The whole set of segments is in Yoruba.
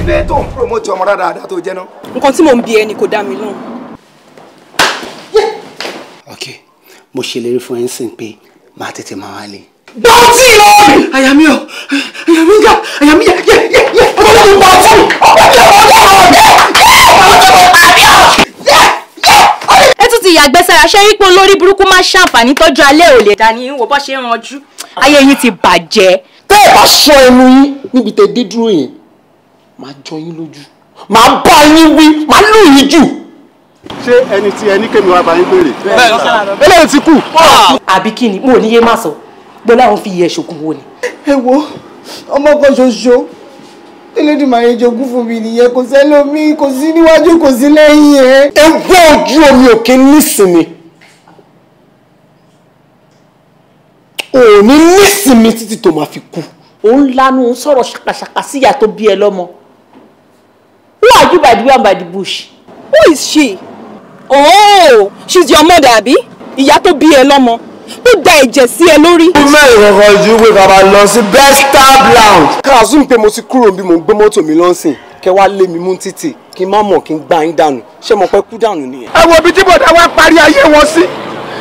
lè tó ń promote ọmọ dáadáa tó jẹ́ náà. nǹkan tí mò ń bi ẹni kò dá mi lóhùn. ok mo ṣèlérí fún ẹ ń sìn pé máa tètè máa wá lé. bọ́ọ̀tì lọ́ọ̀mì. àyà mi ò àyà mi ga àyà mi yẹ ọmọ mi bọ́ọ̀tì ẹ tún ti yàgbẹ́ sára ṣé rí pé olórí burúkú máa ṣàǹfààní tọ́jú alẹ́ ò lè dání wò bọ́ ṣe ń ranjú ayé yín ti bàjẹ́. tẹ́ ẹ bá sọ ẹnu yín níbi tẹ́ dé dúró yẹn máa jọ yín lójú máa bá yín wí máa lù yín jù. ṣé ẹni tí ẹni kémi wá bá yín béèrè. eléyìí ti kú. àbí kí ni mo ò ní yé má sọ gbọ́dọ̀ àwọn fi yẹ ṣògùn wo ni. ẹ wo ọmọ kan ṣoṣo Elédùmarè jogún fún mi nìyẹn kò sẹ́lómi kò sí níwájú kò sí lẹ́yìn ẹ̀. ẹgbẹ́ ojú omi òkè nísìnyí òní nísìnyí títí tó máa fi kú. òun lanu sọ̀rọ̀ ṣàkàṣàkà síyà tó bí ẹ lọ́mọ. Who are you by the way and by the bush? Who is she? Oh, she's your mother, àbí? Ìyá tó bí ẹ lọ́mọ. Tó da ẹ̀jẹ̀ sí ẹ lórí. Ó mẹ́rin kankan ju pé ká máa lọ sí Besta Lounge. Ká assume pé mo ti kúrò bí mo ń gbé mọ́tò mi lọ́sìn. Kẹ wá lé mi mú títì kí n má mọ̀ kí n gbá yín dànù. Ṣé mo pẹ́ kú dànù nìyẹn? ẹ wo ibi tí bọ̀dá wa parí ayé wọn sí.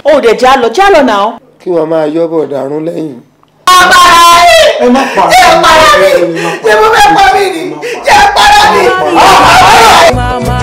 Ó dẹ̀ jálọ náà. kí wọ́n máa yọ́ bọ̀dà rún lẹ́yìn. Ẹ má pa. Ṣé mo fẹ́ pa mí ni? Ṣé para mi?